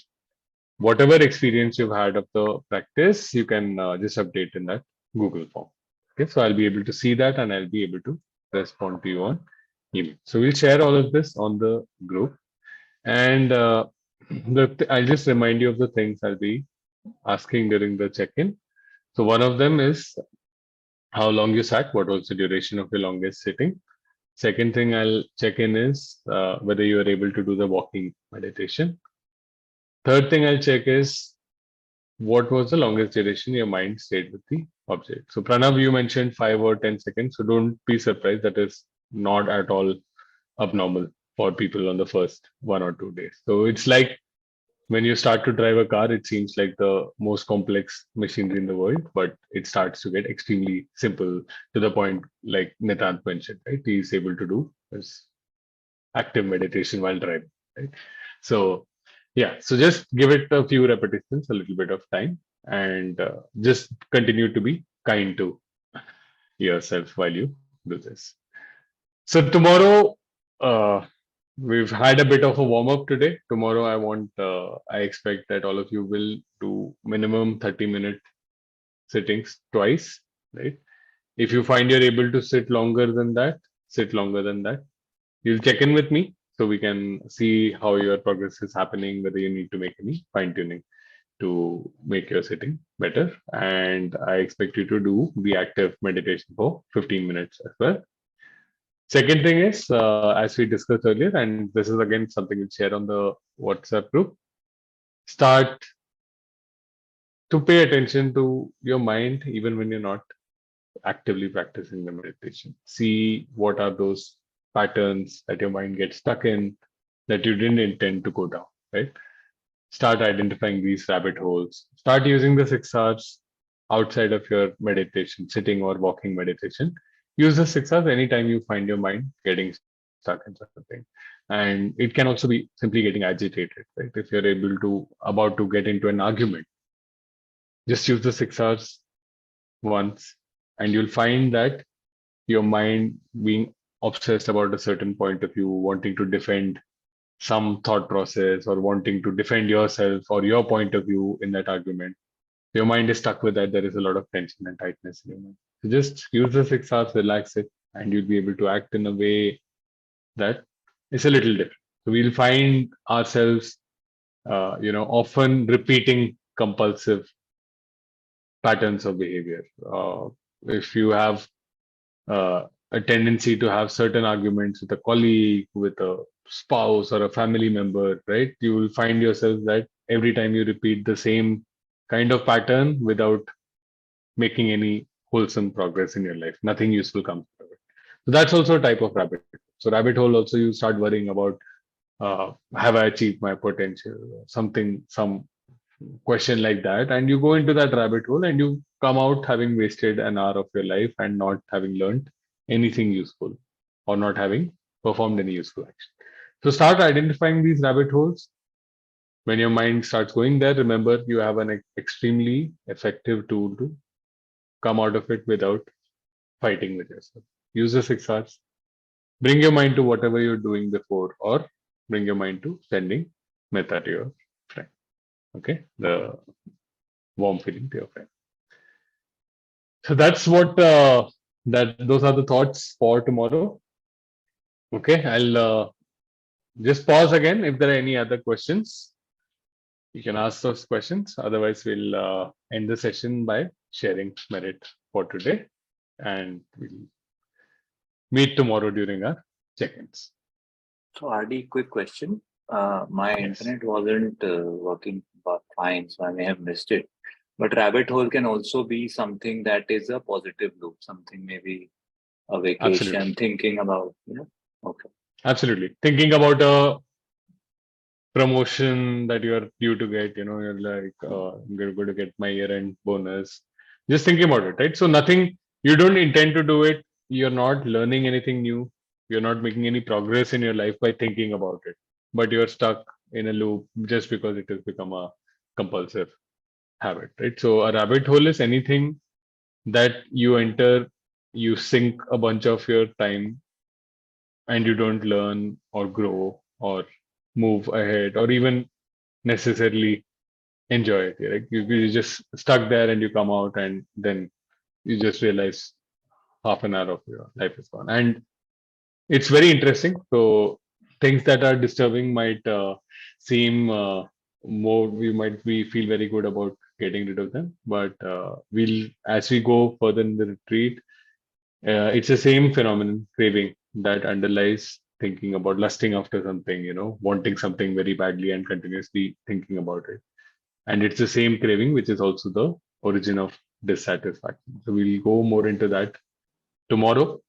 Whatever experience you've had of the practice, you can just update in that Google form. Okay, so I'll be able to see that and I'll be able to respond to you on email. So we'll share all of this on the group. And I'll just remind you of the things I'll be asking during the check-in. So one of them is how long you sat, what was the duration of your longest sitting. Second thing I'll check in is whether you are able to do the walking meditation. Third thing I'll check is what was the longest duration your mind stayed with the object. So Pranav, you mentioned 5 or 10 seconds. So don't be surprised. That is not at all abnormal for people on the first 1 or 2 days. So it's like when you start to drive a car, it seems like the most complex machinery in the world, but it starts to get extremely simple to the point, like Nitant mentioned, right? He's able to do this active meditation while driving, right? So yeah, so just give it a few repetitions, a little bit of time, and just continue to be kind to yourself while you do this. So tomorrow, we've had a bit of a warm up today. Tomorrow, I expect that all of you will do minimum 30-minute sittings twice, right? If you find you're able to sit longer than that, sit longer than that. You'll check in with me so we can see how your progress is happening, whether you need to make any fine tuning to make your sitting better. And I expect you to do the active meditation for 15 minutes as well. Second thing is, as we discussed earlier, and this is again something we share on the WhatsApp group, start to pay attention to your mind even when you're not actively practicing the meditation. See what are those patterns that your mind gets stuck in that you didn't intend to go down, right? Start identifying these rabbit holes. Start using the 6 hours outside of your meditation, sitting or walking meditation. Use the 6 hours anytime you find your mind getting stuck in something. And it can also be simply getting agitated, right? If you're able to about to get into an argument, just use the 6 hours once, and you'll find that your mind being obsessed about a certain point of view, wanting to defend some thought process or wanting to defend yourself or your point of view in that argument, your mind is stuck with that. There is a lot of tension and tightness in your mind. So just use the 6 hours, relax it, and you'll be able to act in a way that is a little different. So we'll find ourselves, often repeating compulsive patterns of behavior. If you have a tendency to have certain arguments with a colleague, with a spouse, or a family member, right? You will find yourself that every time you repeat the same kind of pattern without making any wholesome progress in your life, nothing useful comes out of it. So that's also a type of rabbit hole. So rabbit hole also, you start worrying about, have I achieved my potential? Something, some question like that, and you go into that rabbit hole and you come out having wasted an hour of your life and not having learned anything useful or not having performed any useful action. So start identifying these rabbit holes. When your mind starts going there, remember you have an extremely effective tool to come out of it without fighting with yourself. Use the 6 hours. Bring your mind to whatever you're doing before, or bring your mind to sending metta to your friend. Okay, the warm feeling to your friend. So that's what those are the thoughts for tomorrow. Okay, I'll just pause again. If there are any other questions, you can ask those questions. Otherwise, we'll end the session by sharing merit for today, and we'll meet tomorrow during our check-ins. So, RD, quick question. My Yes. internet wasn't working fine, so I may have missed it. But rabbit hole can also be something that is a positive loop, something maybe a vacation, Absolutely. thinking about, okay. Absolutely. Thinking about a promotion that you're due to get, you're like, I'm going to get my year-end bonus. Just thinking about it, right? So nothing, you don't intend to do it. You're not learning anything new. You're not making any progress in your life by thinking about it, but you're stuck in a loop just because it has become a compulsive habit, right? So a rabbit hole is anything that you enter, you sink a bunch of your time, and you don't learn or grow or move ahead or even necessarily enjoy it. Right? You're just stuck there and you come out and then you just realize half an hour of your life is gone. And it's very interesting. So things that are disturbing might seem more, we might be feel very good about getting rid of them. But we'll, as we go further in the retreat, it's the same phenomenon, craving, that underlies thinking about lusting after something, wanting something very badly and continuously thinking about it. And it's the same craving which is also the origin of dissatisfaction. So we'll go more into that tomorrow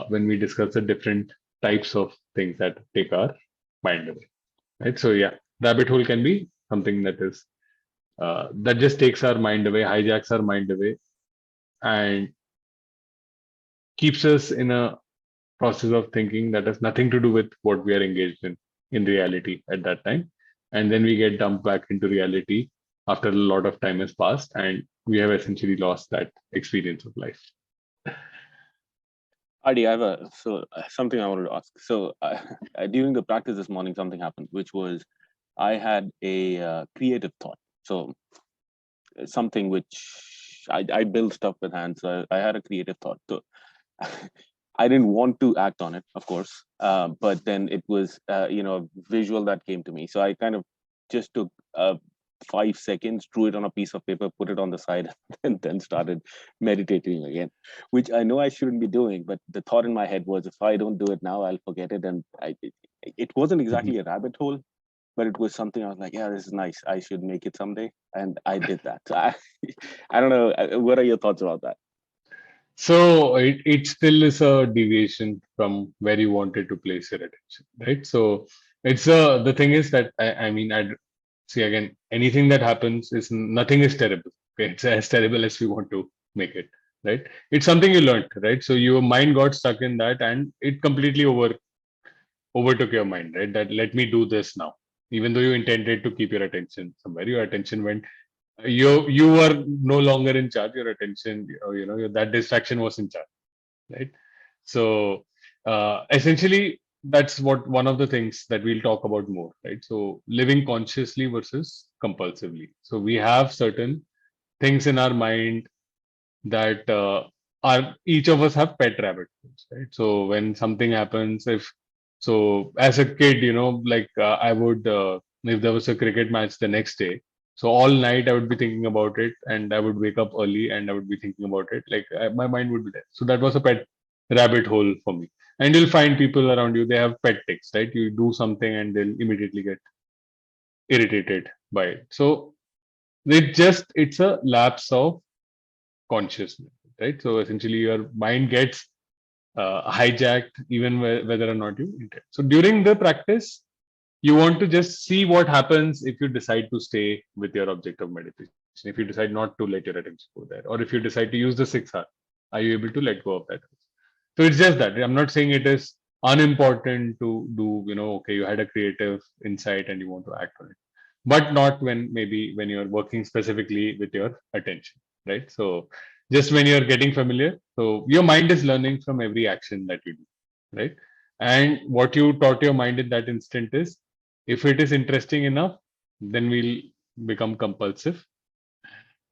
when we discuss the different types of things that take our mind away. Right. So yeah, rabbit hole can be something that is that just takes our mind away, hijacks our mind away, and keeps us in a process of thinking that has nothing to do with what we are engaged in reality at that time. And then we get dumped back into reality after a lot of time has passed and we have essentially lost that experience of life. Adi, I have something I wanted to ask. So during the practice this morning, something happened, which was I had a creative thought. So something which I build stuff with hands. So I had a creative thought. So I didn't want to act on it, of course, but then it was, a visual that came to me. So I kind of just took 5 seconds, drew it on a piece of paper, put it on the side, and then started meditating again, which I know I shouldn't be doing. But the thought in my head was, if I don't do it now, I'll forget it. And it wasn't exactly a rabbit hole, but it was something I was like, yeah, this is nice. I should make it someday. And I did that. So I don't know. What are your thoughts about that? So it still is a deviation from where you wanted to place your attention, right? So it's the thing is that I mean, I'd see again, anything that happens is nothing is terrible. Okay, it's as terrible as we want to make it, right? It's something you learned, right? So your mind got stuck in that, and it completely overtook your mind, right? That let me do this now, even though you intended to keep your attention somewhere, your attention went. You were no longer in charge. Your attention, that distraction was in charge, right? So essentially, that's what one of the things that we'll talk about more, right? So living consciously versus compulsively. So we have certain things in our mind that are each of us have pet rabbit holes, right? So when something happens, if so as a kid, like I would if there was a cricket match the next day, so all night I would be thinking about it, and I would wake up early and I would be thinking about it. Like my mind would be there. So that was a pet rabbit hole for me. And you'll find people around you, they have pet ticks, right? You do something and they'll immediately get irritated by it. So it's a lapse of consciousness, right? So essentially, your mind gets hijacked even whether or not you intend. So during the practice, you want to just see what happens if you decide to stay with your object of meditation. If you decide not to let your attention go there, or if you decide to use the 6 hour, are you able to let go of that? So it's just that I'm not saying it is unimportant to do, okay, you had a creative insight and you want to act on it, but not when you're working specifically with your attention, right? So just when you're getting familiar, so your mind is learning from every action that you do, right? And what you taught your mind in that instant is, if it is interesting enough, then we'll become compulsive,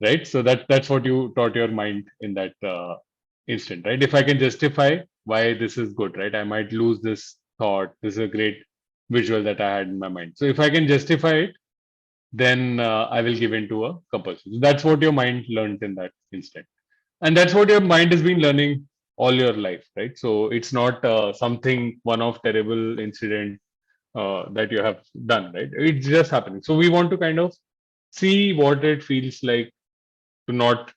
right? So that's what you taught your mind in that instant, right? If I can justify why this is good, right? I might lose this thought. This is a great visual that I had in my mind. So if I can justify it, then I will give in to a compulsion. So that's what your mind learned in that instant. And that's what your mind has been learning all your life, right? So it's not something one-off terrible incident that you have done, right? It's just happening. So we want to kind of see what it feels like to not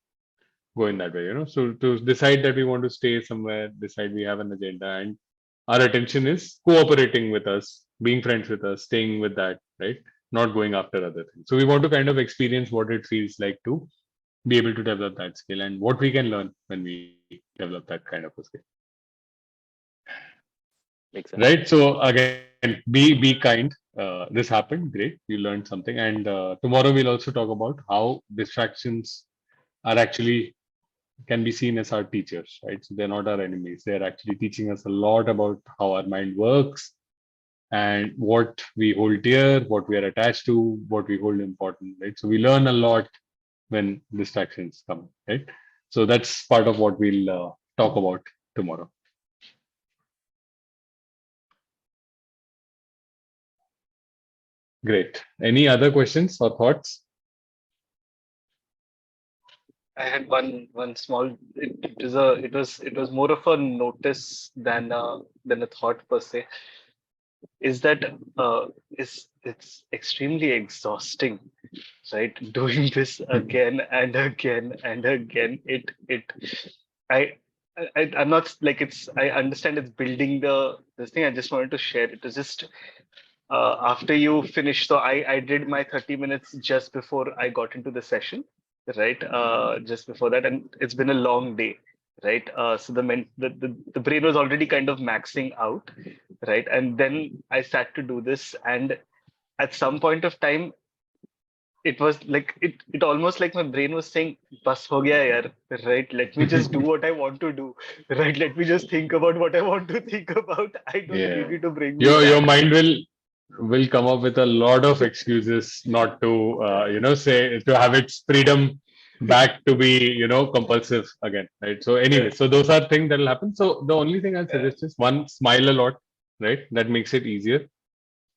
go in that way, So to decide that we want to stay somewhere, decide we have an agenda, and our attention is cooperating with us, being friends with us, staying with that, right? Not going after other things. So we want to kind of experience what it feels like to be able to develop that skill, and what we can learn when we develop that kind of a skill. Makes sense. Right. So again, be kind. This happened. Great. You learned something. And tomorrow we'll also talk about how distractions are actually can be seen as our teachers, right? So they're not our enemies. They're actually teaching us a lot about how our mind works and what we hold dear, what we are attached to, what we hold important, right? So we learn a lot when distractions come, right? So that's part of what we'll talk about tomorrow. Great. Any other questions or thoughts? I had one small. It was more of a notice than a thought per se. Is that it's extremely exhausting, right? Doing this again and again and again. I'm not like it's. I understand it's building this thing. I just wanted to share. It was just after you finish. So I did my 30 minutes just before I got into the session, right? Just before that, and it's been a long day, right? So the brain was already kind of maxing out, right? And then I sat to do this, and at some point of time, it was like it almost like my brain was saying, "Bas ho gaya yaar," right? Let me just do what I want to do, right? Let me just think about what I want to think about. I don't need you to bring me Your back. mind will come up with a lot of excuses not to say to have its freedom back to be compulsive again, right? So anyway, so those are things that will happen. So the only thing I'll suggest is, one, smile a lot, right? That makes it easier.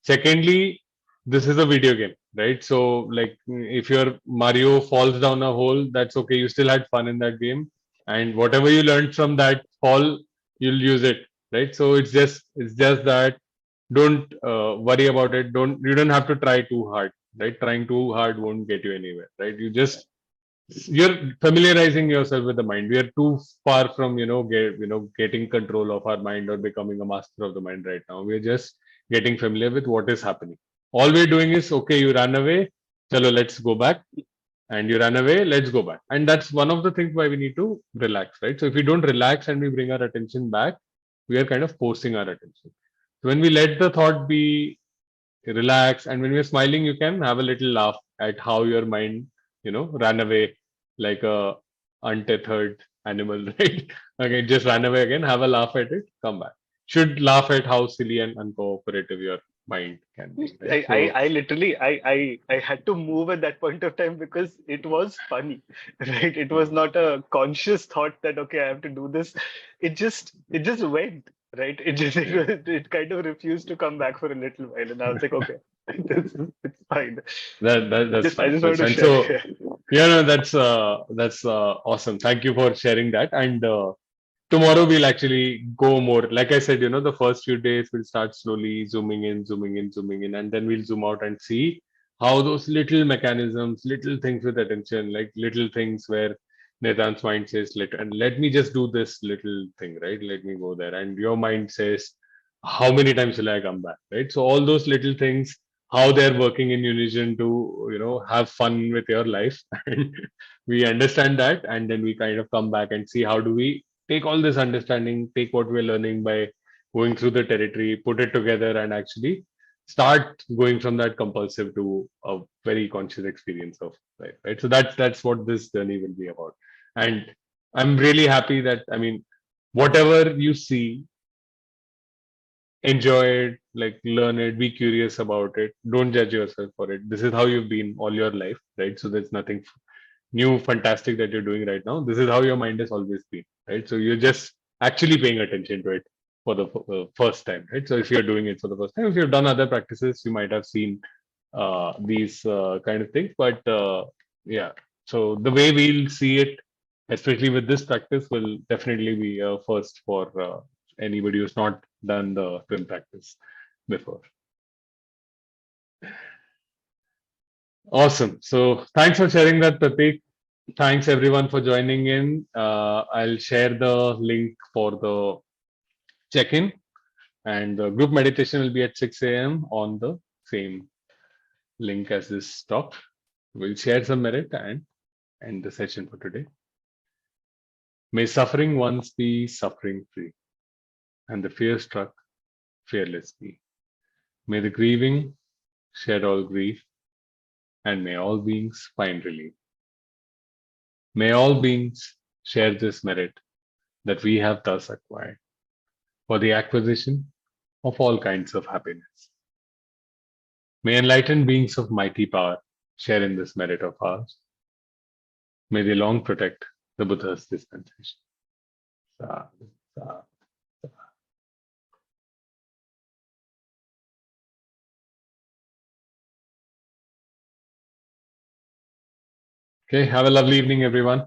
Secondly, this is a video game, right? So like if your Mario falls down a hole, that's okay. You still had fun in that game, and whatever you learned from that fall, you'll use it, right? So it's just that don't worry about it. You don't have to try too hard, right? Trying too hard won't get you anywhere, right? You're familiarizing yourself with the mind. We are too far from getting control of our mind or becoming a master of the mind right now. We're just getting familiar with what is happening. All we're doing is, okay, you ran away, chalo, let's go back. And you ran away, let's go back. And that's one of the things why we need to relax, right? So if we don't relax and we bring our attention back, we are kind of forcing our attention. So when we let the thought be, relax, and when you're smiling, you can have a little laugh at how your mind ran away like a untethered animal, right? Okay, just ran away again, have a laugh at it, come back. Should laugh at how silly and uncooperative your mind can be, right? I literally I had to move at that point of time because it was funny, right? It was not a conscious thought that okay, I have to do this. It just went, right? It kind of refused to come back for a little while, and I was like, okay, it's fine. That's I fine. just That's wanted to fine. share. So yeah, no, that's awesome. Thank you for sharing that. And tomorrow we'll actually go more. Like I said, the first few days we'll start slowly zooming in, zooming in, zooming in, and then we'll zoom out and see how those little mechanisms, little things with attention, like little things where Netan's mind says, let me just do this little thing, right? Let me go there. And your mind says, how many times will I come back? Right. So all those little things, how they're working in unison to, have fun with your life. And we understand that, and then we kind of come back and see how do we take all this understanding, take what we're learning by going through the territory, put it together, and actually start going from that compulsive to a very conscious experience of life, right? So that's what this journey will be about. And I'm really happy that, I mean, whatever you see, enjoy it, like learn it, be curious about it, don't judge yourself for it. This is how you've been all your life, right? So there's nothing new fantastic that you're doing right now. This is how your mind has always been, right? So you're just actually paying attention to it for the first time, right? So if you're doing it for the first time, if you've done other practices, you might have seen these kind of things. But yeah, so the way we'll see it, especially with this practice, will definitely be a first for anybody who's not done the twin practice before. Awesome. So thanks for sharing that, Pratik. Thanks everyone for joining in. I'll share the link for the check-in, and the group meditation will be at 6 a.m. on the same link as this talk. We'll share some merit and end the session for today. May suffering ones be suffering free, and the fear struck fearless be. May the grieving shed all grief, and may all beings find relief. May all beings share this merit that we have thus acquired for the acquisition of all kinds of happiness. May enlightened beings of mighty power share in this merit of ours. May they long protect the Buddha's dispensation. Sadhu, sadhu. Okay, have a lovely evening, everyone.